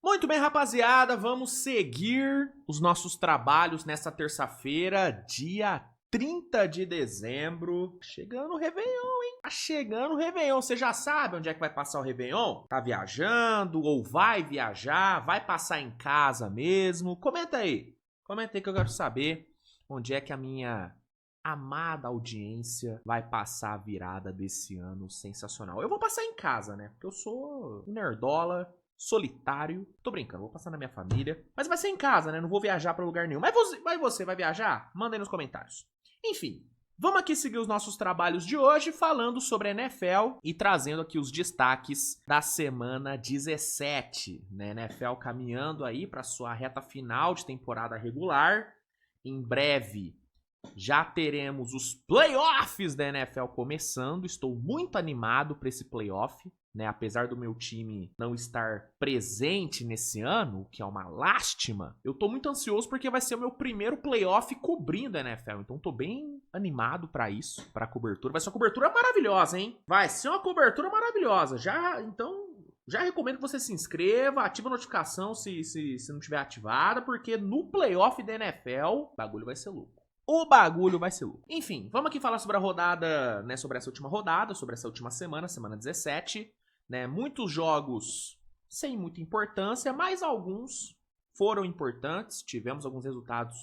Muito bem, rapaziada, vamos seguir os nossos trabalhos nessa terça-feira, dia 30 de dezembro. Chegando o Réveillon, hein? Tá chegando o Réveillon. Você já sabe onde é que vai passar o Réveillon? Tá viajando ou vai viajar? Vai passar em casa mesmo? Comenta aí. Comenta aí que eu quero saber onde é que a minha amada audiência vai passar a virada desse ano sensacional. Eu vou passar em casa, né? Porque eu sou nerdola, solitário. Tô brincando, vou passar na minha família. Mas vai ser em casa, né? Não vou viajar pra lugar nenhum. Mas você vai viajar? Manda aí nos comentários. Enfim, vamos aqui seguir os nossos trabalhos de hoje falando sobre a NFL e trazendo aqui os destaques da semana 17, né? NFL caminhando aí para sua reta final de temporada regular. Em breve já teremos os playoffs da NFL começando. Estou muito animado para esse playoff, né? Apesar do meu time não estar presente nesse ano, o que é uma lástima, eu tô muito ansioso porque vai ser o meu primeiro playoff cobrindo a NFL. Então tô bem animado para isso, para a cobertura. Vai ser uma cobertura maravilhosa, hein? Vai ser uma cobertura maravilhosa. Já recomendo que você se inscreva, ative a notificação se não tiver ativada, porque no playoff da NFL o bagulho vai ser louco. O bagulho vai ser louco. Enfim, vamos aqui falar sobre a rodada, né? Sobre essa última rodada, sobre essa última semana, semana 17. Né? Muitos jogos sem muita importância, mas alguns foram importantes. Tivemos alguns resultados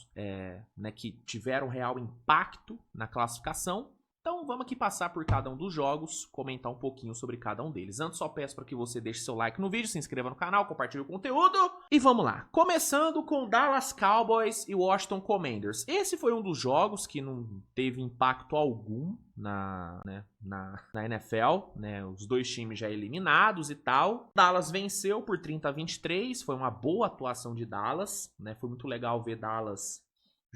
né, que tiveram real impacto na classificação. Então vamos aqui passar por cada um dos jogos, comentar um pouquinho sobre cada um deles. Antes só peço para que você deixe seu like no vídeo, se inscreva no canal, compartilhe o conteúdo. E vamos lá. Começando com Dallas Cowboys e Washington Commanders. Esse foi um dos jogos que não teve impacto algum na NFL, né? Os dois times já eliminados e tal. Dallas venceu por 30-23, foi uma boa atuação de Dallas, né? Foi muito legal ver Dallas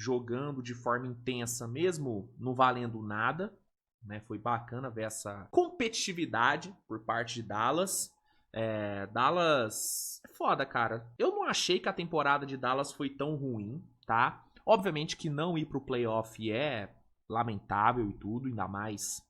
jogando de forma intensa, mesmo não valendo nada, né? Foi bacana ver essa competitividade por parte de Dallas. Dallas é foda, cara. Eu não achei que a temporada de Dallas foi tão ruim, tá? Obviamente que não ir pro playoff é lamentável e tudo, ainda mais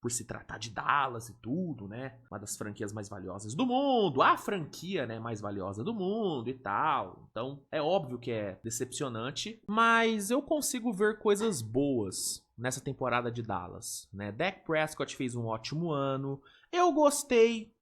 por se tratar de Dallas e tudo, né? Uma das franquias mais valiosas do mundo, a franquia, né, mais valiosa do mundo e tal. Então, é óbvio que é decepcionante, mas eu consigo ver coisas boas nessa temporada de Dallas, né? Dak Prescott fez um ótimo ano. Eu gostei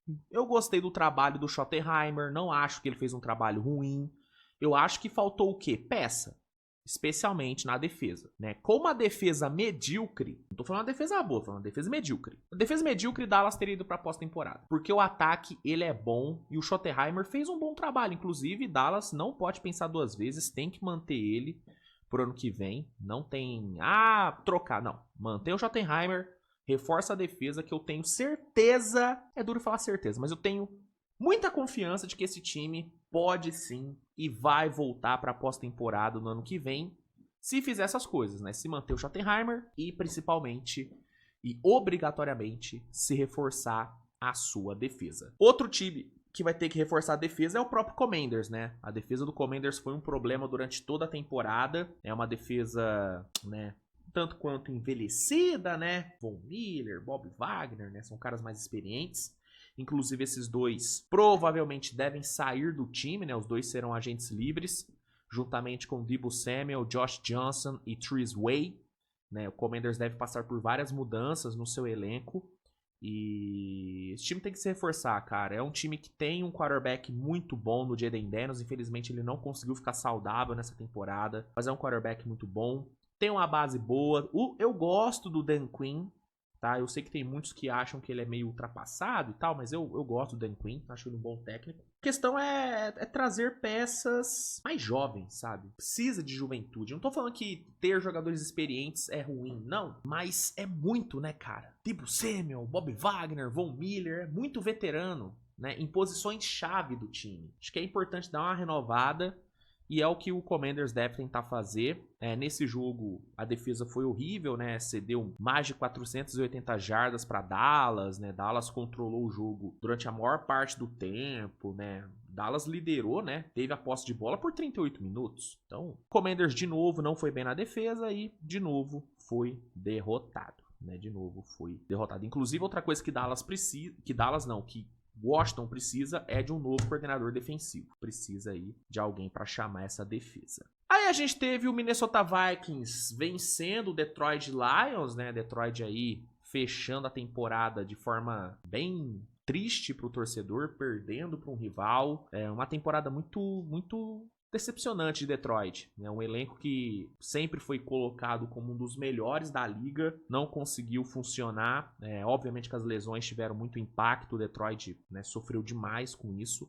do trabalho do Schottenheimer, não acho que ele fez um trabalho ruim. Eu acho que faltou o quê? Peça. Especialmente na defesa, né? Com uma defesa medíocre, não tô falando uma defesa boa, tô falando uma defesa medíocre. A defesa medíocre, Dallas teria ido pra pós-temporada. Porque o ataque, ele é bom e o Schottenheimer fez um bom trabalho. Inclusive, Dallas não pode pensar duas vezes, tem que manter ele pro ano que vem. Não tem, trocar, não. Mantém o Schottenheimer, reforça a defesa, que eu tenho certeza, é duro falar certeza, mas eu tenho muita confiança de que esse time pode sim e vai voltar para a pós-temporada no ano que vem, se fizer essas coisas, né? Se manter o Schottenheimer e principalmente e obrigatoriamente se reforçar a sua defesa. Outro time que vai ter que reforçar a defesa é o próprio Commanders, né? A defesa do Commanders foi um problema durante toda a temporada. É uma defesa, né, tanto quanto envelhecida, né? Von Miller, Bob Wagner, né? São caras mais experientes. Inclusive, esses dois provavelmente devem sair do time, né? Os dois serão agentes livres, juntamente com Deebo Samuel, Josh Johnson e Trees Way, né? O Commanders deve passar por várias mudanças no seu elenco. E esse time tem que se reforçar, cara. É um time que tem um quarterback muito bom no Jayden Daniels. Infelizmente, ele não conseguiu ficar saudável nessa temporada, mas é um quarterback muito bom. Tem uma base boa. Eu gosto do Dan Quinn. Tá? Eu sei que tem muitos que acham que ele é meio ultrapassado e tal, mas eu gosto do Dan Quinn, acho ele um bom técnico. A questão é trazer peças mais jovens, sabe? Precisa de juventude. Eu não tô falando que ter jogadores experientes é ruim, não. Mas é muito, né, cara? Deebo Samuel, Bob Wagner, Von Miller, é muito veterano, né? Em posições-chave do time. Acho que é importante dar uma renovada. E é o que o Commanders deve tentar fazer. Nesse jogo, a defesa foi horrível, né? Cedeu mais de 480 jardas para Dallas, né? Dallas controlou o jogo durante a maior parte do tempo, né? Dallas liderou, né? Teve a posse de bola por 38 minutos. Então, Commanders de novo não foi bem na defesa e de novo foi derrotado, né? De novo foi derrotado. Inclusive, outra coisa que Dallas precisa, que Washington precisa é de um novo coordenador defensivo. Precisa aí de alguém para chamar essa defesa. Aí a gente teve o Minnesota Vikings vencendo o Detroit Lions, né? Detroit aí fechando a temporada de forma bem triste para o torcedor, perdendo para um rival. É uma temporada muito decepcionante de Detroit, né? Um elenco que sempre foi colocado como um dos melhores da liga, não conseguiu funcionar. Obviamente que as lesões tiveram muito impacto, o Detroit, né, sofreu demais com isso.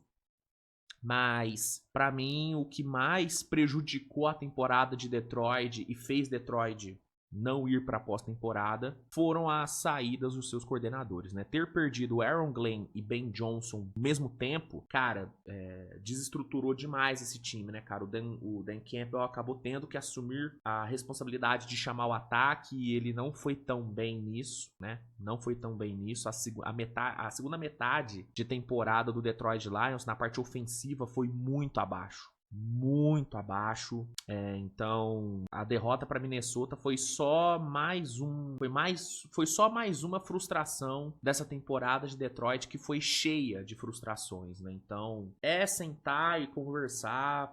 Mas, pra mim, o que mais prejudicou a temporada de Detroit e fez Detroit não ir para a pós-temporada foram as saídas dos seus coordenadores, né? Ter perdido Aaron Glenn e Ben Johnson ao mesmo tempo, cara, desestruturou demais esse time, né, cara? O Dan Campbell acabou tendo que assumir a responsabilidade de chamar o ataque e ele não foi tão bem nisso, né? Não foi tão bem nisso. A segunda metade de temporada do Detroit Lions, na parte ofensiva, foi muito abaixo. Muito abaixo. Então a derrota para Minnesota foi só mais uma frustração dessa temporada de Detroit, que foi cheia de frustrações, né? Então sentar e conversar,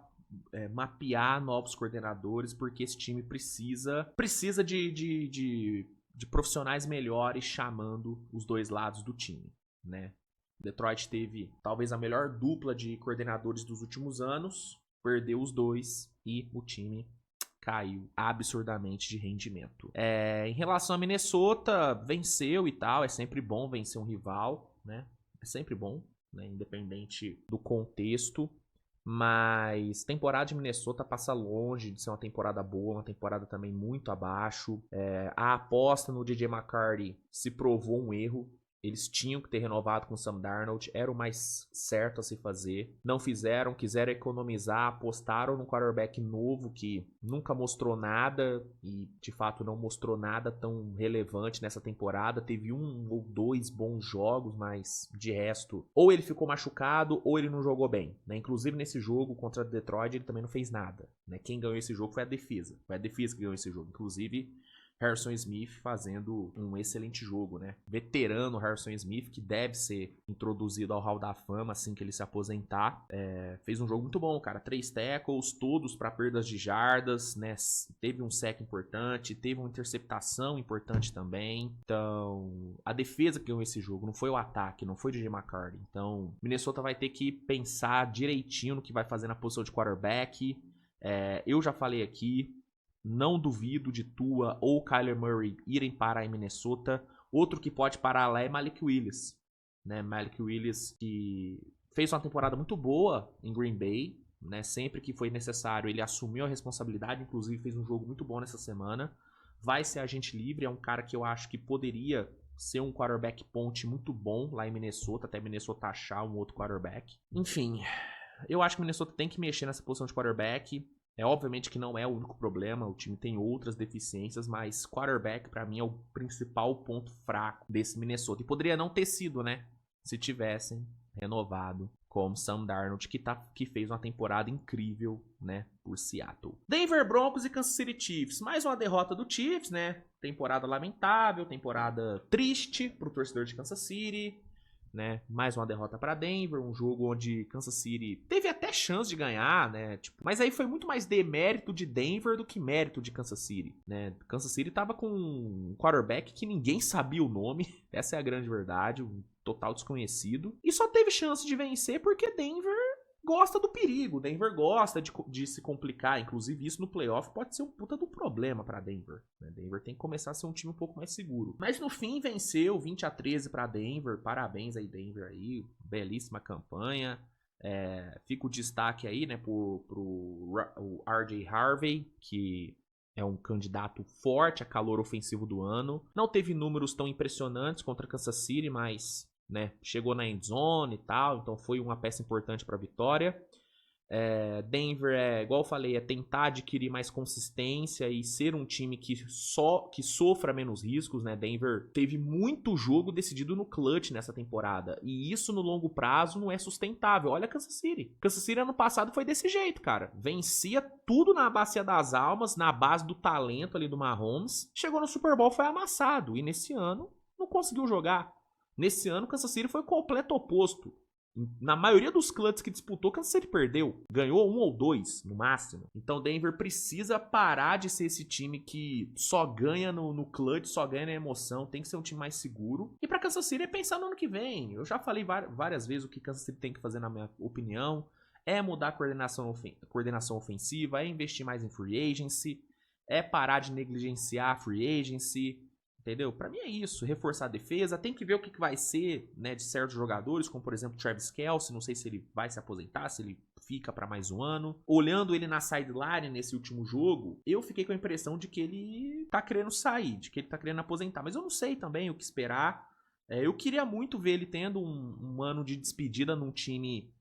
mapear novos coordenadores, porque esse time precisa de profissionais melhores chamando os dois lados do time, né? Detroit teve talvez a melhor dupla de coordenadores dos últimos anos, perdeu os dois e o time caiu absurdamente de rendimento. Em relação a Minnesota, venceu e tal, é sempre bom vencer um rival, né? É sempre bom, né? Independente do contexto. Mas temporada de Minnesota passa longe de ser uma temporada boa, uma temporada também muito abaixo. A aposta no DJ McCarthy se provou um erro. Eles tinham que ter renovado com o Sam Darnold, era o mais certo a se fazer. Não fizeram, quiseram economizar, apostaram num quarterback novo que nunca mostrou nada e de fato não mostrou nada tão relevante nessa temporada. Teve 1 ou 2 bons jogos, mas de resto, ou ele ficou machucado ou ele não jogou bem, né? Inclusive nesse jogo contra Detroit ele também não fez nada, né? Quem ganhou esse jogo foi a defesa. Foi a defesa que ganhou esse jogo, inclusive Harrison Smith fazendo um excelente jogo, né? Veterano Harrison Smith, que deve ser introduzido ao Hall da Fama assim que ele se aposentar. Fez um jogo muito bom, cara. 3 tackles, todos para perdas de jardas, né? Teve um sack importante, teve uma interceptação importante também. Então, a defesa que ganhou esse jogo, não foi o ataque, não foi o DJ McCarthy. Então, Minnesota vai ter que pensar direitinho no que vai fazer na posição de quarterback. Eu já falei aqui, não duvido de Tua ou Kyler Murray irem parar em Minnesota. Outro que pode parar lá é Malik Willis, né? Malik Willis, que fez uma temporada muito boa em Green Bay, né? Sempre que foi necessário ele assumiu a responsabilidade, inclusive fez um jogo muito bom nessa semana. Vai ser agente livre, é um cara que eu acho que poderia ser um quarterback ponte muito bom lá em Minnesota, até Minnesota achar um outro quarterback. Enfim, eu acho que Minnesota tem que mexer nessa posição de quarterback. Obviamente que não é o único problema, o time tem outras deficiências, mas quarterback pra mim é o principal ponto fraco desse Minnesota. E poderia não ter sido, né? Se tivessem renovado com Sam Darnold, que fez uma temporada incrível, né? Por Seattle. Denver Broncos e Kansas City Chiefs. Mais uma derrota do Chiefs, né? Temporada lamentável, temporada triste pro torcedor de Kansas City, né? Mais uma derrota para Denver, um jogo onde Kansas City teve até chance de ganhar, né? Mas aí foi muito mais demérito de Denver do que mérito de Kansas City, né? Kansas City tava com um quarterback que ninguém sabia o nome, essa é a grande verdade, um total desconhecido, e só teve chance de vencer porque Denver gosta do perigo, Denver gosta de se complicar, inclusive isso no playoff pode ser um puta do problema pra Denver, né? Denver tem que começar a ser um time um pouco mais seguro, mas no fim venceu 20-13 pra Denver, parabéns aí Denver aí, belíssima campanha. Fica o destaque aí, né, pro RJ Harvey, que é um candidato forte a calor ofensivo do ano, não teve números tão impressionantes contra Kansas City, mas, né, chegou na endzone e tal, então foi uma peça importante para a vitória. Denver, igual eu falei, tentar adquirir mais consistência e ser um time que sofra menos riscos, né? Denver teve muito jogo decidido no clutch nessa temporada, e isso no longo prazo não é sustentável. Olha Kansas City. Kansas City ano passado foi desse jeito, cara. Vencia tudo na bacia das almas, na base do talento ali do Mahomes. Chegou no Super Bowl, foi amassado, e nesse ano não conseguiu jogar. Nesse ano, o Kansas City foi o completo oposto. Na maioria dos clutches que disputou, Kansas City perdeu. Ganhou 1 ou 2, no máximo. Então Denver precisa parar de ser esse time que só ganha no clutch, só ganha na emoção. Tem que ser um time mais seguro. E pra Kansas City é pensar no ano que vem. Eu já falei várias vezes o que Kansas City tem que fazer, na minha opinião. É mudar a coordenação ofensiva, é investir mais em free agency, é parar de negligenciar a free agency. Entendeu? Pra mim é isso, reforçar a defesa, tem que ver o que vai ser, né, de certos jogadores, como por exemplo Travis Kelce, não sei se ele vai se aposentar, se ele fica pra mais um ano. Olhando ele na sideline nesse último jogo, eu fiquei com a impressão de que ele tá querendo sair, de que ele tá querendo aposentar, mas eu não sei também o que esperar. Eu queria muito ver ele tendo um ano de despedida num time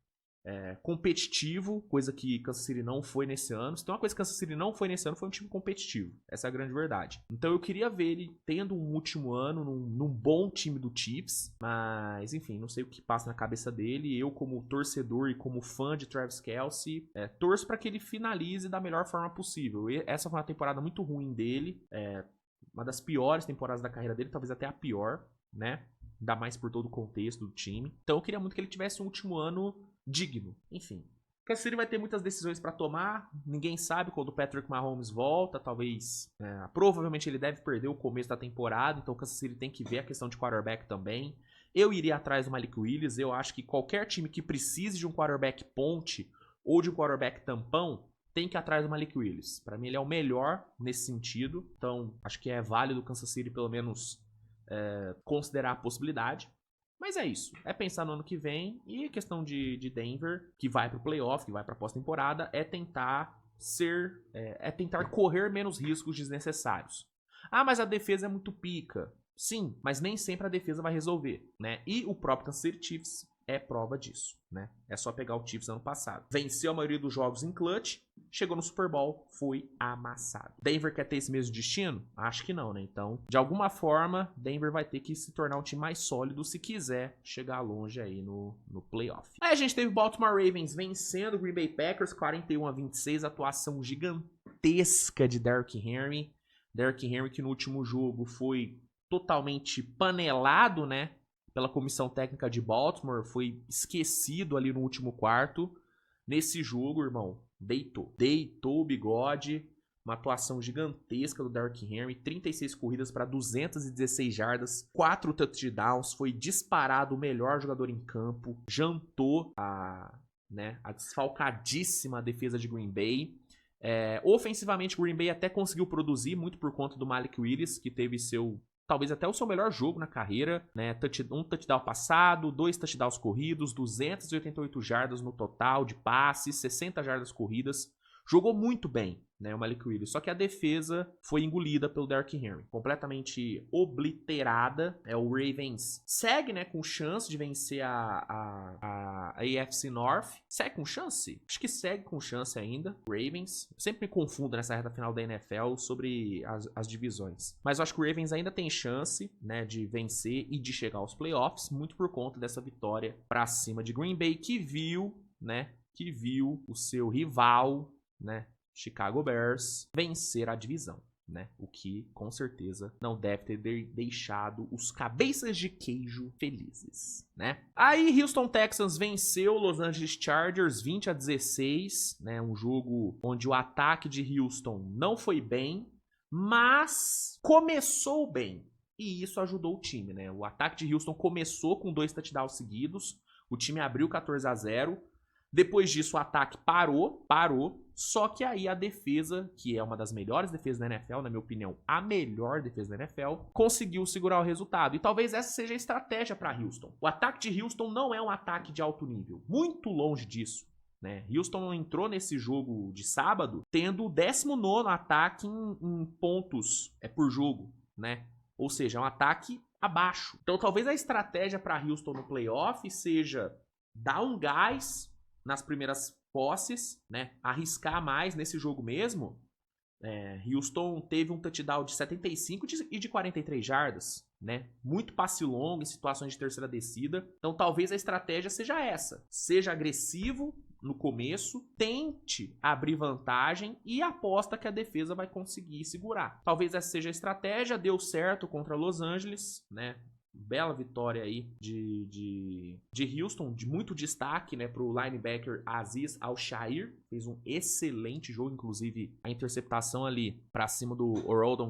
competitivo, coisa que Kansas City não foi nesse ano. Se tem uma coisa que Kansas City não foi nesse ano, foi um time competitivo. Essa é a grande verdade. Então eu queria ver ele tendo um último ano num bom time do Chiefs, mas enfim, não sei o que passa na cabeça dele. Eu, como torcedor e como fã de Travis Kelce, torço para que ele finalize da melhor forma possível. Essa foi uma temporada muito ruim dele, uma das piores temporadas da carreira dele, talvez até a pior, né? Ainda mais por todo o contexto do time. Então eu queria muito que ele tivesse um último ano digno. Enfim, Kansas City vai ter muitas decisões para tomar. Ninguém sabe quando o Patrick Mahomes volta. Talvez, provavelmente ele deve perder o começo da temporada. Então o Kansas City tem que ver a questão de quarterback também. Eu iria atrás do Malik Willis. Eu acho que qualquer time que precise de um quarterback ponte ou de um quarterback tampão tem que ir atrás do Malik Willis. Para mim ele é o melhor nesse sentido. Então acho que é válido o Kansas City pelo menos considerar a possibilidade. Mas é isso, é pensar no ano que vem. E a questão de Denver, que vai pro playoff, que vai pra pós-temporada, é tentar tentar correr menos riscos desnecessários. Ah, mas a defesa é muito pica. Sim, mas nem sempre a defesa vai resolver, né? E o próprio Kansas City Chiefs é prova disso, né? É só pegar o Chiefs ano passado. Venceu a maioria dos jogos em clutch, chegou no Super Bowl, foi amassado. Denver quer ter esse mesmo destino? Acho que não, né? Então, de alguma forma, Denver vai ter que se tornar um time mais sólido se quiser chegar longe aí no playoff. Aí a gente teve o Baltimore Ravens vencendo o Green Bay Packers 41-26, atuação gigantesca de Derrick Henry. Derrick Henry que no último jogo foi totalmente panelado, né? Pela comissão técnica de Baltimore, foi esquecido ali no último quarto. Nesse jogo, irmão, deitou o bigode. Uma atuação gigantesca do Derrick Henry, 36 corridas para 216 jardas, 4 touchdowns, foi disparado o melhor jogador em campo, jantou a desfalcadíssima defesa de Green Bay. Ofensivamente, o Green Bay até conseguiu produzir, muito por conta do Malik Willis, que teve talvez até o seu melhor jogo na carreira, né? Um touchdown passado, 2 touchdowns corridos, 288 jardas no total de passes, 60 jardas corridas. Jogou muito bem, né, o Malik Willis. Só que a defesa foi engolida pelo Derrick Henry. Completamente obliterada. O Ravens segue, né, com chance de vencer a AFC North. Segue com chance? Acho que segue com chance ainda. Ravens. Eu sempre me confundo nessa reta final da NFL sobre as divisões. Mas eu acho que o Ravens ainda tem chance, né, de vencer e de chegar aos playoffs, muito por conta dessa vitória pra cima de Green Bay, que viu o seu rival, né, Chicago Bears, vencer a divisão, né? O que, com certeza, não deve ter deixado os cabeças de queijo felizes, né? Aí, Houston Texans venceu Los Angeles Chargers 20-16, né? Um jogo onde o ataque de Houston não foi bem, mas começou bem. E isso ajudou o time, né? O ataque de Houston começou com 2 touchdowns seguidos, o time abriu 14-0. Depois disso, o ataque parou, só que aí a defesa, que é uma das melhores defesas da NFL, na minha opinião, a melhor defesa da NFL, conseguiu segurar o resultado. E talvez essa seja a estratégia para Houston. O ataque de Houston não é um ataque de alto nível, muito longe disso, né? Houston entrou nesse jogo de sábado tendo o 19º ataque em pontos por jogo, né? Ou seja, é um ataque abaixo. Então talvez a estratégia para Houston no playoff seja dar um gás nas primeiras posses, né? Arriscar mais nesse jogo mesmo. Houston teve um touchdown de 75 e de 43 jardas, né? Muito passe longo em situações de terceira descida. Então talvez a estratégia seja essa. Seja agressivo no começo, tente abrir vantagem e aposta que a defesa vai conseguir segurar. Talvez essa seja a estratégia, deu certo contra Los Angeles, né? Bela vitória aí de Houston, de muito destaque, né, pro linebacker Azeez Al-Shaair. Fez um excelente jogo, inclusive a interceptação ali pra cima do Orondo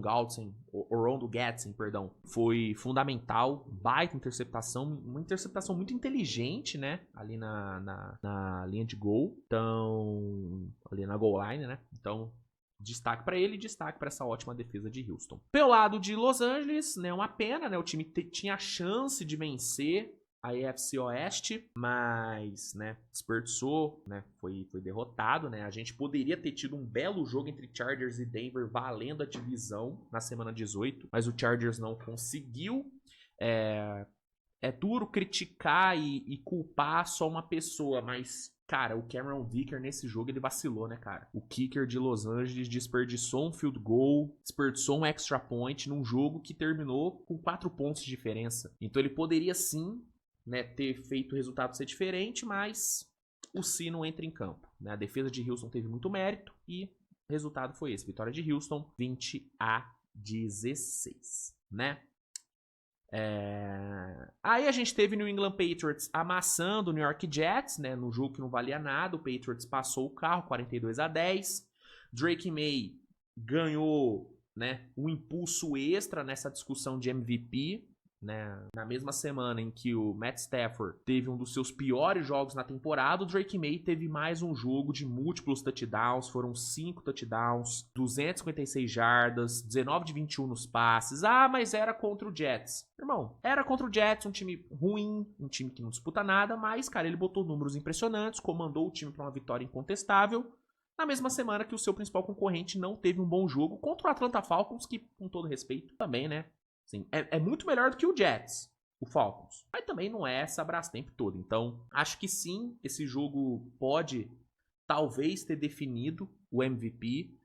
Gadsden, perdão, foi fundamental. Baita interceptação, uma interceptação muito inteligente, né, ali na linha de gol. Então, ali na goal line, né? Então, destaque para ele e destaque para essa ótima defesa de Houston. Pelo lado de Los Angeles, né, uma pena, né? O time tinha a chance de vencer a AFC Oeste, mas, né, desperdiçou, né? Foi derrotado, né? A gente poderia ter tido um belo jogo entre Chargers e Denver valendo a divisão na semana 18, mas o Chargers não conseguiu. É duro criticar e culpar só uma pessoa, mas, cara, o Cameron Vicker nesse jogo ele vacilou, né, cara? O kicker de Los Angeles desperdiçou um field goal, desperdiçou um extra point num jogo que terminou com 4 pontos de diferença. Então ele poderia sim, né, ter feito o resultado ser diferente, mas o Si não entra em campo, né? A defesa de Houston teve muito mérito e o resultado foi esse. Vitória de Houston, 20-16, né? Aí a gente teve New England Patriots amassando o New York Jets, né, no jogo que não valia nada. O Patriots passou o carro, 42-10. Drake May ganhou, né, um impulso extra nessa discussão de MVP, né, na mesma semana em que o Matt Stafford teve um dos seus piores jogos na temporada. O Drake May teve mais um jogo de múltiplos touchdowns, foram 5 touchdowns, 256 jardas, 19 de 21 nos passes. Ah, mas era contra o Jets. Irmão, era contra o Jets, um time ruim, um time que não disputa nada, mas, cara, ele botou números impressionantes, comandou o time para uma vitória incontestável, na mesma semana que o seu principal concorrente não teve um bom jogo contra o Atlanta Falcons, que, com todo respeito, também, né? Sim, é muito melhor do que o Jets, o Falcons. Mas também não é essa Brastemp toda. Então, acho que sim, esse jogo pode, talvez, ter definido o MVP.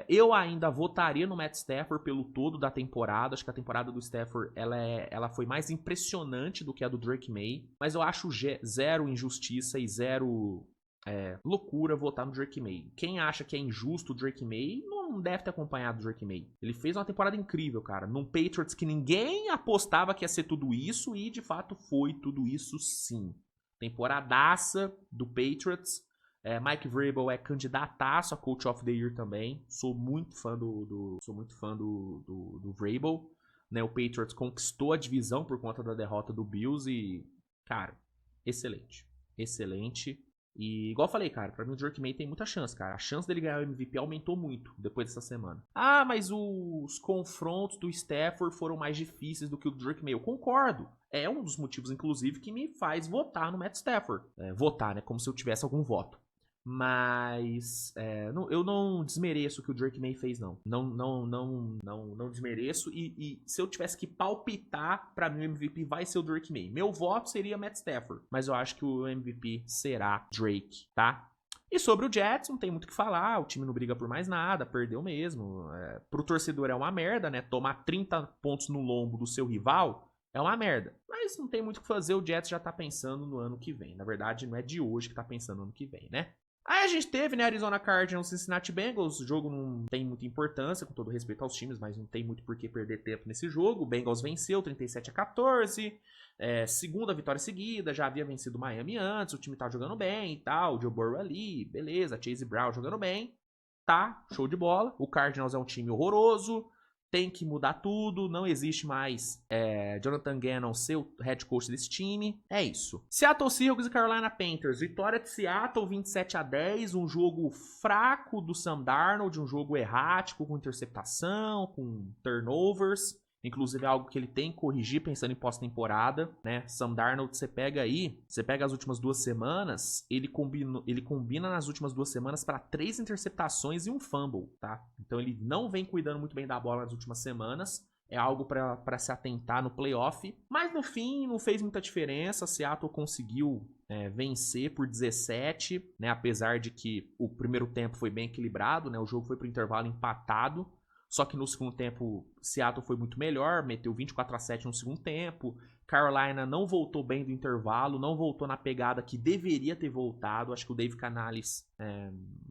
Eu ainda votaria no Matt Stafford pelo todo da temporada. Acho que a temporada do Stafford ela foi mais impressionante do que a do Drake May. Mas eu acho zero injustiça e zero loucura votar no Drake May. Quem acha que é injusto o Drake May não deve ter acompanhado o Drake May. Ele fez uma temporada incrível, cara. Num Patriots que ninguém apostava que ia ser tudo isso e de fato foi tudo isso sim. Temporadaça do Patriots. Mike Vrabel é candidataço a Coach of the Year também. Sou muito fã do Vrabel. Né, o Patriots conquistou a divisão por conta da derrota do Bills e, cara, excelente. Excelente. E, igual eu falei, cara, pra mim o Drake May tem muita chance, cara. A chance dele ganhar o MVP aumentou muito depois dessa semana. Ah, mas os confrontos do Stafford foram mais difíceis do que o do Drake May. Eu concordo. É um dos motivos, inclusive, que me faz votar no Matt Stafford. Votar, né? Como se eu tivesse algum voto. Mas eu não desmereço o que o Drake May fez, não. Não desmereço. E se eu tivesse que palpitar, pra mim o MVP vai ser o Drake May. Meu voto seria Matt Stafford. Mas eu acho que o MVP será Drake, tá? E sobre o Jets, não tem muito o que falar. O time não briga por mais nada, perdeu mesmo. Pro torcedor é uma merda, né? Tomar 30 pontos no lombo do seu rival é uma merda. Mas não tem muito o que fazer. O Jets já tá pensando no ano que vem. Na verdade, não é de hoje que tá pensando no ano que vem, né? Aí a gente teve, né, Arizona Cardinals e Cincinnati Bengals. O jogo não tem muita importância, com todo respeito aos times, mas não tem muito por que perder tempo nesse jogo. O Bengals venceu 37-14. Segunda vitória seguida, já havia vencido o Miami antes. O time tá jogando bem e tal. O Joe Burrow ali, beleza. Chase Brown jogando bem. Tá, show de bola. O Cardinals é um time horroroso. Tem que mudar tudo, não existe mais Jonathan Gannon ser o head coach desse time. É isso. Seattle Seahawks e Carolina Panthers. Vitória de Seattle 27-10. Um jogo fraco do Sam Darnold, um jogo errático, com interceptação, com turnovers. Inclusive é algo que ele tem que corrigir pensando em pós-temporada, né? Sam Darnold, você pega as últimas 2 semanas, ele combina nas últimas 2 semanas para 3 interceptações e um fumble, tá? Então ele não vem cuidando muito bem da bola nas últimas semanas. É algo para se atentar no playoff. Mas no fim não fez muita diferença. Seattle conseguiu vencer por 17, né? Apesar de que o primeiro tempo foi bem equilibrado, né? O jogo foi para o intervalo empatado. Só que no segundo tempo, Seattle foi muito melhor, meteu 24-7 no segundo tempo. Carolina não voltou bem do intervalo, não voltou na pegada que deveria ter voltado. Acho que o Dave Canales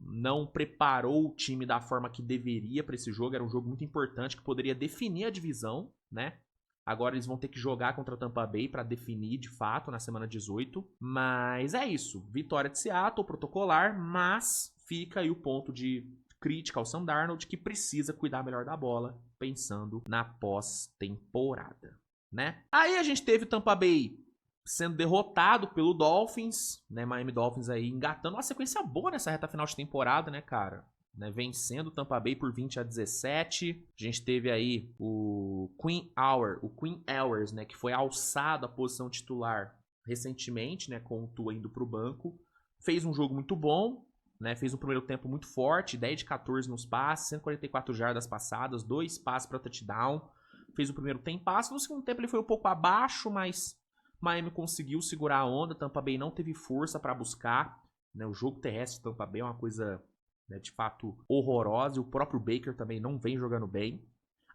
não preparou o time da forma que deveria para esse jogo. Era um jogo muito importante que poderia definir a divisão, né? Agora eles vão ter que jogar contra a Tampa Bay para definir de fato na semana 18. Mas é isso. Vitória de Seattle, protocolar, mas fica aí o ponto de crítica ao Sam Darnold, que precisa cuidar melhor da bola, pensando na pós-temporada, né? Aí a gente teve o Tampa Bay sendo derrotado pelo Dolphins, né? Miami Dolphins aí engatando uma sequência boa nessa reta final de temporada, né, cara? Né, vencendo o Tampa Bay por 20-17. A gente teve aí o Quinn Ewers, né, que foi alçado à posição titular recentemente, né, com o Tua indo para o banco. Fez um jogo muito bom, né, fez um primeiro tempo muito forte, 10 de 14 nos passes, 144 jardas passadas, 2 passes para touchdown. Fez o primeiro tempasso. No segundo tempo ele foi um pouco abaixo, mas Miami conseguiu segurar a onda. Tampa Bay não teve força para buscar, né, o jogo terrestre de Tampa Bay é uma coisa, né, de fato horrorosa, e o próprio Baker também não vem jogando bem.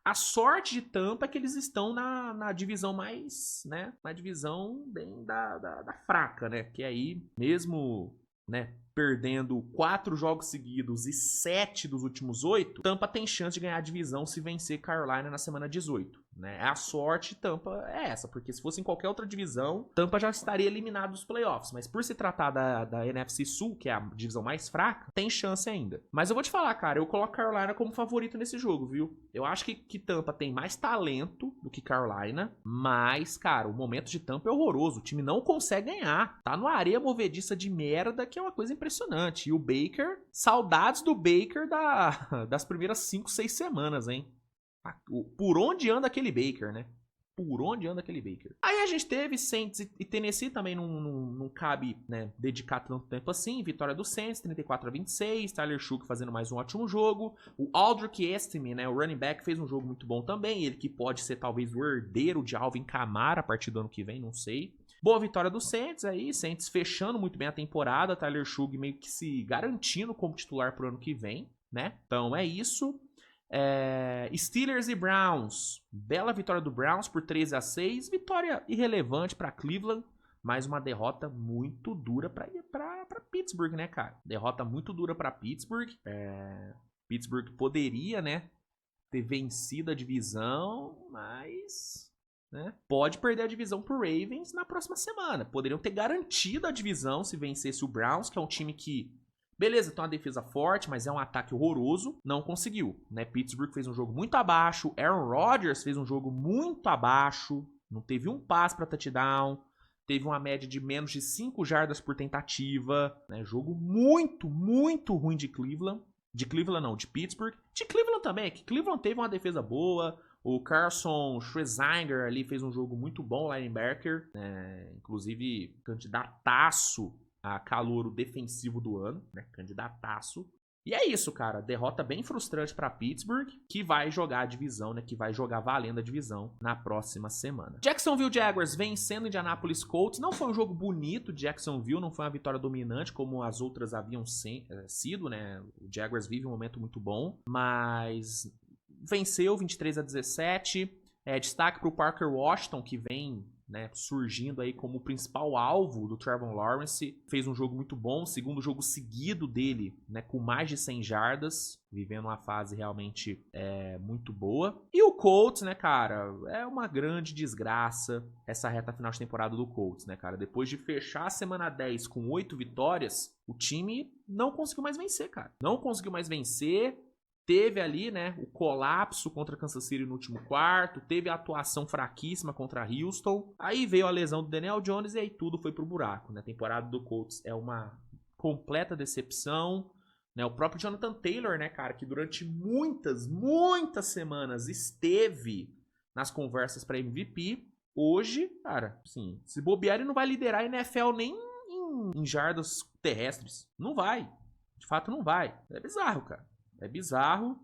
A sorte de Tampa é que eles estão na divisão mais, né, na divisão bem da fraca, né, que aí mesmo, né, perdendo 4 jogos seguidos e 7 dos últimos 8, Tampa tem chance de ganhar a divisão se vencer Carolina na semana 18. Né? A sorte de Tampa é essa, porque se fosse em qualquer outra divisão, Tampa já estaria eliminado dos playoffs. Mas por se tratar da NFC Sul, que é a divisão mais fraca, tem chance ainda. Mas eu vou te falar, cara, eu coloco Carolina como favorito nesse jogo, viu? Eu acho que Tampa tem mais talento do que Carolina, mas, cara, o momento de Tampa é horroroso. O time não consegue ganhar. Tá numa areia movediça de merda, que é uma coisa impressionante. E o Baker, saudades do Baker das primeiras 5, 6 semanas, hein? Por onde anda aquele Baker, né? Por onde anda aquele Baker. Aí a gente teve Saints e Tennessee, também não cabe, né, dedicar tanto tempo assim. Vitória do Saints, 34-26. Tyler Shough fazendo mais um ótimo jogo. O Aldrick Estime, né, o running back, fez um jogo muito bom também. Ele que pode ser talvez o herdeiro de Alvin Kamara a partir do ano que vem, não sei. Boa vitória do Saints aí, Saints fechando muito bem a temporada. Tyler Shough meio que se garantindo como titular pro ano que vem, né? Então é isso. Steelers e Browns, bela vitória do Browns por 13-6, vitória irrelevante para Cleveland, mas uma derrota muito dura para Pittsburgh, né, cara? Derrota muito dura para Pittsburgh. Pittsburgh poderia, né, ter vencido a divisão, mas, né, pode perder a divisão pro Ravens na próxima semana. Poderiam ter garantido a divisão se vencesse o Browns, que é um time que, beleza, tem uma defesa forte, mas é um ataque horroroso. Não conseguiu, né? Pittsburgh fez um jogo muito abaixo. Aaron Rodgers fez um jogo muito abaixo. Não teve um passe para touchdown. Teve uma média de menos de 5 jardas por tentativa. Né? Jogo muito, muito ruim de Cleveland. De Cleveland não, de Pittsburgh. De Cleveland também, que Cleveland teve uma defesa boa. O Carson Schwarzenegger ali fez um jogo muito bom, linebacker. Inclusive, candidataço a calouro defensivo do ano, né? Candidataço. E é isso, cara. Derrota bem frustrante para Pittsburgh, que vai jogar a divisão, né? Que vai jogar valendo a divisão na próxima semana. Jacksonville Jaguars vencendo Indianapolis Colts. Não foi um jogo bonito de Jacksonville, não foi uma vitória dominante como as outras haviam sido, né? O Jaguars vive um momento muito bom, mas venceu 23-17. Destaque para o Parker Washington, que vem, né, surgindo aí como o principal alvo do Trevor Lawrence. Fez um jogo muito bom, segundo jogo seguido dele, né, com mais de 100 jardas, vivendo uma fase realmente muito boa. E o Colts, né, cara, é uma grande desgraça essa reta final de temporada do Colts, né, cara. Depois de fechar a semana 10 com 8 vitórias, o time não conseguiu mais vencer, cara. Não conseguiu mais vencer. Teve ali, né, o colapso contra Kansas City no último quarto, teve a atuação fraquíssima contra Houston, aí veio a lesão do Daniel Jones e aí tudo foi pro buraco, né? A temporada do Colts é uma completa decepção, né? O próprio Jonathan Taylor, né, cara, que durante muitas semanas esteve nas conversas para MVP, hoje, cara, sim, se bobear ele não vai liderar a NFL nem em jardas terrestres, não vai, de fato não vai, é bizarro, cara. É bizarro,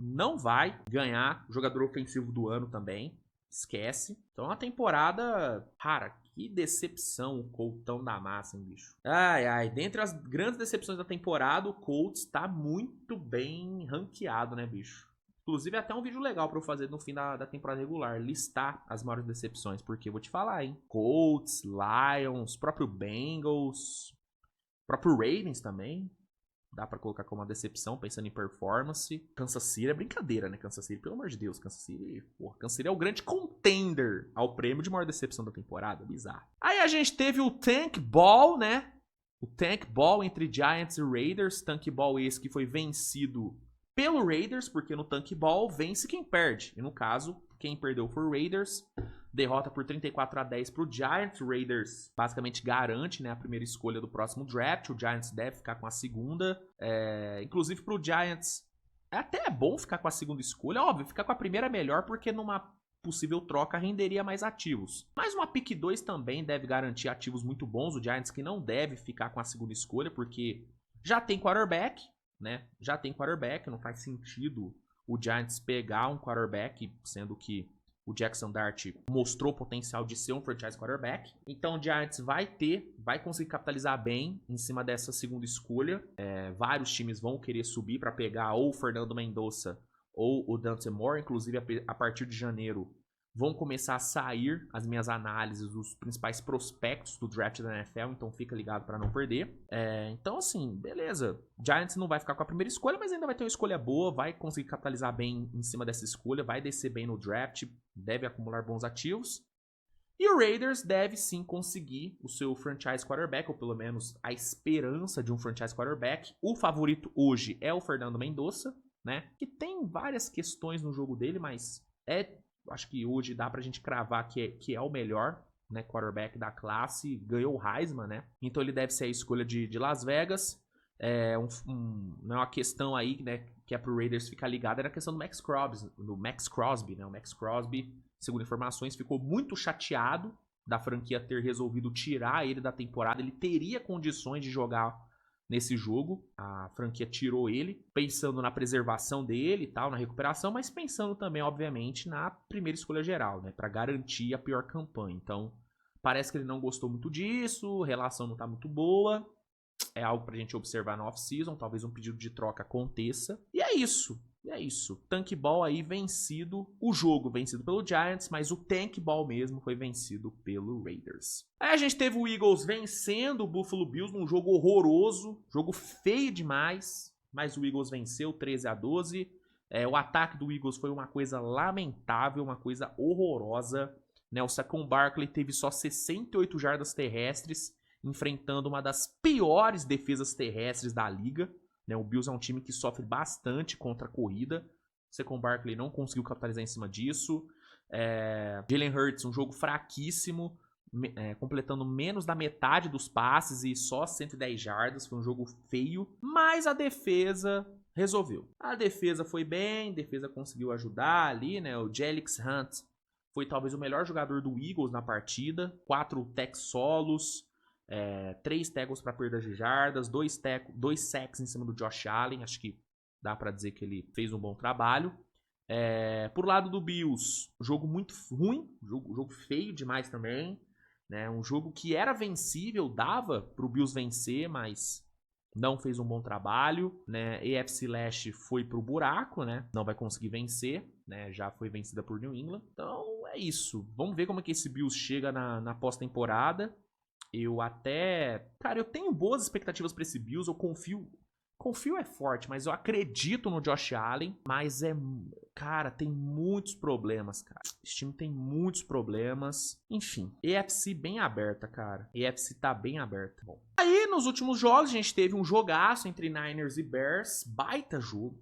não vai ganhar o jogador ofensivo do ano também, esquece. Então é uma temporada, cara, que decepção o Coltão da massa, hein, bicho. Dentre as grandes decepções da temporada, o Colts tá muito bem ranqueado, né, bicho. Inclusive, até um vídeo legal pra eu fazer no fim da temporada regular, listar as maiores decepções, porque eu vou te falar, hein. Colts, Lions, próprio Bengals, próprio Ravens também. Dá pra colocar como uma decepção, pensando em performance. Kansas City é brincadeira, né? Kansas City, pelo amor de Deus. Kansas City, porra, Kansas City é o grande contender ao prêmio de maior decepção da temporada. Bizarro. Aí a gente teve o Tank Ball, né? O Tank Ball entre Giants e Raiders. Tank Ball esse que foi vencido pelo Raiders, porque no Tank Ball vence quem perde. E no caso, quem perdeu foi o Raiders. Derrota por 34-10 pro Giants. O Raiders basicamente garante, né, a primeira escolha do próximo draft. O Giants deve ficar com a segunda. Inclusive pro Giants é até bom ficar com a segunda escolha. Óbvio, ficar com a primeira é melhor porque numa possível troca renderia mais ativos. Mas uma pick 2 também deve garantir ativos muito bons. O Giants que não deve ficar com a segunda escolha porque já tem quarterback, né? Já tem quarterback, não faz sentido o Giants pegar um quarterback, sendo que o Jackson Dart mostrou potencial de ser um franchise quarterback. Então o Giants vai conseguir capitalizar bem em cima dessa segunda escolha. Vários times vão querer subir para pegar ou o Fernando Mendonça ou o Dante Moore. Inclusive a partir de janeiro vão começar a sair as minhas análises dos principais prospectos do draft da NFL, então fica ligado para não perder. Então, assim, beleza. Giants não vai ficar com a primeira escolha, mas ainda vai ter uma escolha boa, vai conseguir capitalizar bem em cima dessa escolha, vai descer bem no draft, deve acumular bons ativos. E o Raiders deve sim conseguir o seu franchise quarterback, ou pelo menos a esperança de um franchise quarterback. O favorito hoje é o Fernando Mendonça, né? Que tem várias questões no jogo dele, mas acho que hoje dá pra gente cravar que é o melhor, né, quarterback da classe. Ganhou o Heisman, né? Então ele deve ser a escolha de Las Vegas. Não é uma questão aí, né, que é pro Raiders ficar ligado, era a questão do Max Crosby, né? O Max Crosby, segundo informações, ficou muito chateado da franquia ter resolvido tirar ele da temporada. Ele teria condições de jogar nesse jogo, a franquia tirou ele, pensando na preservação dele e tal, na recuperação, mas pensando também, obviamente, na primeira escolha geral, né, para garantir a pior campanha. Então, parece que ele não gostou muito disso, a relação não tá muito boa, é algo pra gente observar na off-season, talvez um pedido de troca aconteça, e é isso. Tank Ball aí vencido, o jogo vencido pelo Giants, mas o Tank Ball mesmo foi vencido pelo Raiders. Aí a gente teve o Eagles vencendo o Buffalo Bills num jogo horroroso, jogo feio demais, mas o Eagles venceu 13-12. O ataque do Eagles foi uma coisa lamentável, uma coisa horrorosa, né? O Saquon Barkley teve só 68 jardas terrestres, enfrentando uma das piores defesas terrestres da liga. O Bills é um time que sofre bastante contra a corrida. O Saquon Barkley não conseguiu capitalizar em cima disso. Jalen Hurts, um jogo fraquíssimo, completando menos da metade dos passes e só 110 jardas. Foi um jogo feio, mas a defesa resolveu. A defesa foi bem, a defesa conseguiu ajudar ali, né? O Jelix Hunt foi talvez o melhor jogador do Eagles na partida. 4 tech solos, 3 tackles para perda de jardas, 2 sacks em cima do Josh Allen. Acho que dá para dizer que ele fez um bom trabalho. Por lado do Bills, jogo muito ruim, jogo feio demais também, né? Um jogo que era vencível, dava pro Bills vencer, mas não fez um bom trabalho, né? AFC Leste foi pro buraco, né? Não vai conseguir vencer, né? Já foi vencida por New England. Então é isso. Vamos ver como é que esse Bills chega na pós-temporada. Eu tenho boas expectativas para esse Bills, eu confio é forte, mas eu acredito no Josh Allen, mas tem muitos problemas, cara. Esse time tem muitos problemas. Enfim, AFC bem aberta, cara. AFC tá bem aberta. Bom. Aí, nos últimos jogos, a gente teve um jogaço entre Niners e Bears. Baita jogo.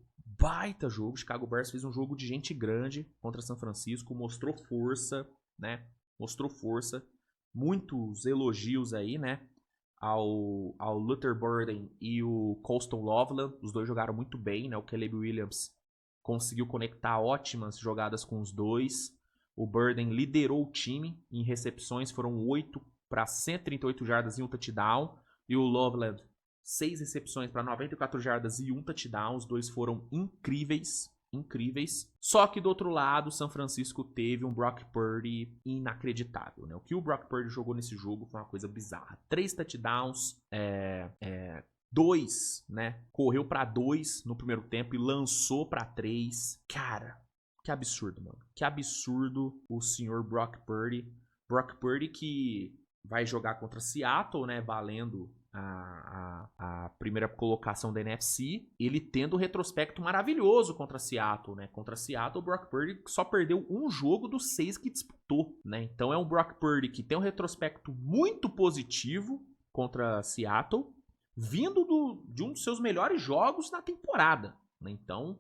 Chicago Bears fez um jogo de gente grande contra São Francisco, mostrou força, né? Muitos elogios aí, né? Ao Luther Burden e o Colston Loveland. Os dois jogaram muito bem, né? O Caleb Williams conseguiu conectar ótimas jogadas com os dois. O Burden liderou o time em recepções, foram 8 para 138 jardas e um touchdown. E o Loveland, 6 recepções para 94 jardas e um touchdown. Os dois foram incríveis. Só que do outro lado, o São Francisco teve um Brock Purdy inacreditável, né? O que o Brock Purdy jogou nesse jogo foi uma coisa bizarra. 3 touchdowns, 2, né? Correu para 2 no primeiro tempo e lançou para 3. Cara, que absurdo, mano. Que absurdo o senhor Brock Purdy. Brock Purdy que vai jogar contra Seattle, né? Valendo a primeira colocação da NFC, ele tendo um retrospecto maravilhoso contra Seattle, né? Contra Seattle, o Brock Purdy só perdeu um jogo dos 6 que disputou, né? Então é um Brock Purdy que tem um retrospecto muito positivo contra Seattle, vindo de um dos seus melhores jogos na temporada, né? Então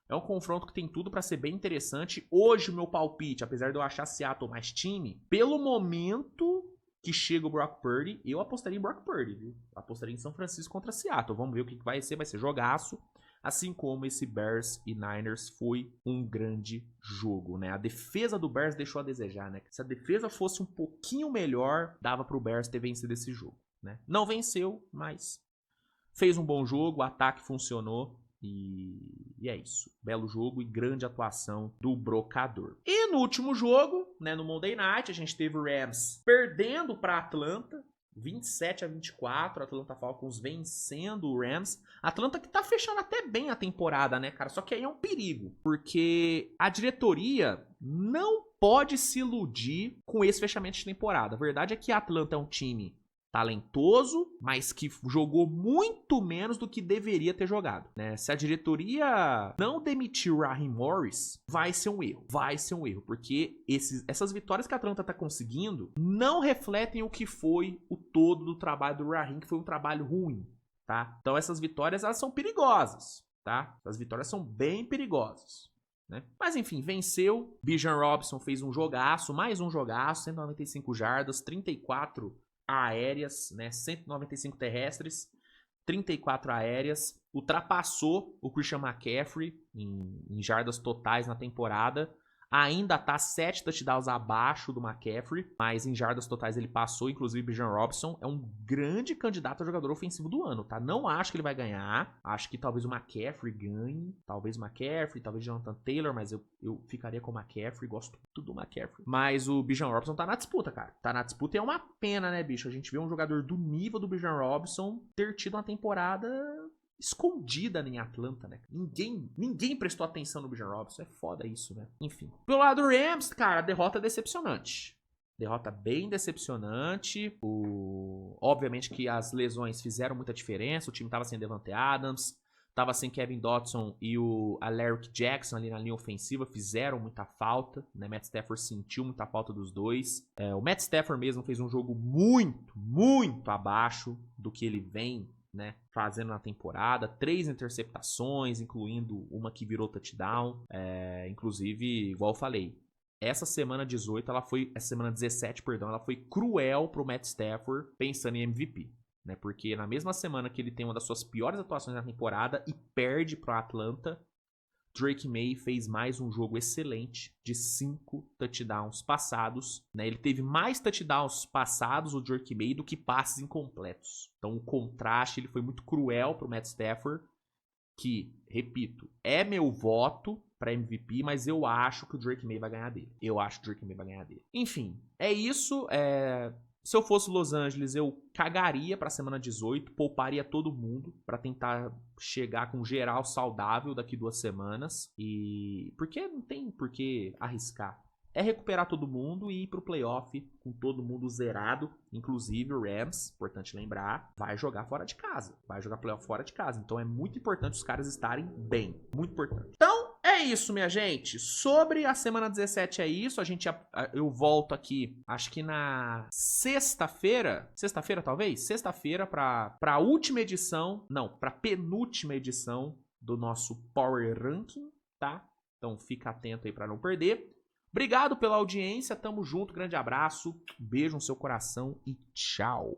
é um confronto que tem tudo para ser bem interessante. Hoje o meu palpite, apesar de eu achar Seattle mais time, pelo momento que chega o Brock Purdy, eu apostaria em Brock Purdy, viu? Apostaria em São Francisco contra Seattle. Vamos ver o que vai ser jogaço. Assim como esse Bears e Niners foi um grande jogo, né? A defesa do Bears deixou a desejar, né? Se a defesa fosse um pouquinho melhor, dava pro Bears ter vencido esse jogo, né? Não venceu, mas fez um bom jogo, o ataque funcionou. E é isso. Belo jogo e grande atuação do brocador. E no último jogo, né, no Monday Night, a gente teve o Rams perdendo para Atlanta, 27-24. Atlanta Falcons vencendo o Rams. Atlanta que tá fechando até bem a temporada, né, cara? Só que aí é um perigo, porque a diretoria não pode se iludir com esse fechamento de temporada. A verdade é que a Atlanta é um time talentoso, mas que jogou muito menos do que deveria ter jogado, né? Se a diretoria não demitir o Raheem Morris, vai ser um erro. Vai ser um erro, porque essas vitórias que a Atlanta tá conseguindo não refletem o que foi o todo do trabalho do Raheem, que foi um trabalho ruim, tá? Então essas vitórias, elas são perigosas, tá? As vitórias são bem perigosas, né? Mas enfim, venceu. Bijan Robinson fez um jogaço, mais um jogaço, 195 jardas, 34 aéreas, né? 195 terrestres, 34 aéreas. Ultrapassou o Christian McCaffrey em jardas totais na temporada. Ainda tá 7 touchdowns abaixo do McCaffrey, mas em jardas totais ele passou, inclusive Bijan Robinson é um grande candidato a jogador ofensivo do ano, tá? Não acho que ele vai ganhar, acho que talvez o McCaffrey ganhe, talvez o McCaffrey, talvez Jonathan Taylor, mas eu ficaria com o McCaffrey, gosto muito do McCaffrey. Mas o Bijan Robinson tá na disputa, cara. Tá na disputa e é uma pena, né, bicho? A gente vê um jogador do nível do Bijan Robinson ter tido uma temporada escondida em Atlanta, né? Ninguém prestou atenção no Bijan Robinson. É foda isso, né? Enfim. Pelo lado do Rams, cara, derrota decepcionante. Derrota bem decepcionante. Obviamente que as lesões fizeram muita diferença. O time tava sem Devante Adams, tava sem Kevin Dotson e o Alaric Jackson ali na linha ofensiva fizeram muita falta, né? Matt Stafford sentiu muita falta dos dois. O Matt Stafford mesmo fez um jogo muito, muito abaixo do que ele vem, né, fazendo na temporada. 3 interceptações, incluindo uma que virou touchdown. Inclusive, igual eu falei, essa semana 17, perdão, ela foi cruel pro Matt Stafford pensando em MVP, né? Porque na mesma semana que ele tem uma das suas piores atuações na temporada e perde pro Atlanta, Drake May fez mais um jogo excelente de 5 touchdowns passados, né? Ele teve mais touchdowns passados, o Drake May, do que passes incompletos. Então o contraste ele foi muito cruel pro Matt Stafford, que, repito, é meu voto para MVP, mas eu acho que o Drake May vai ganhar dele. Enfim, é isso. Se eu fosse Los Angeles, eu cagaria pra semana 18, pouparia todo mundo pra tentar chegar com geral saudável daqui 2 semanas. Porque não tem por que arriscar. É recuperar todo mundo e ir pro playoff com todo mundo zerado, inclusive o Rams, importante lembrar, vai jogar fora de casa. Vai jogar playoff fora de casa. Então é muito importante os caras estarem bem. Muito importante. Então, é isso, minha gente. Sobre a semana 17 é isso. Eu volto aqui, acho que na sexta-feira. Sexta-feira, talvez? Sexta-feira pra última edição. Não, pra penúltima edição do nosso Power Ranking, tá? Então fica atento aí pra não perder. Obrigado pela audiência. Tamo junto. Grande abraço. Beijo no seu coração e tchau.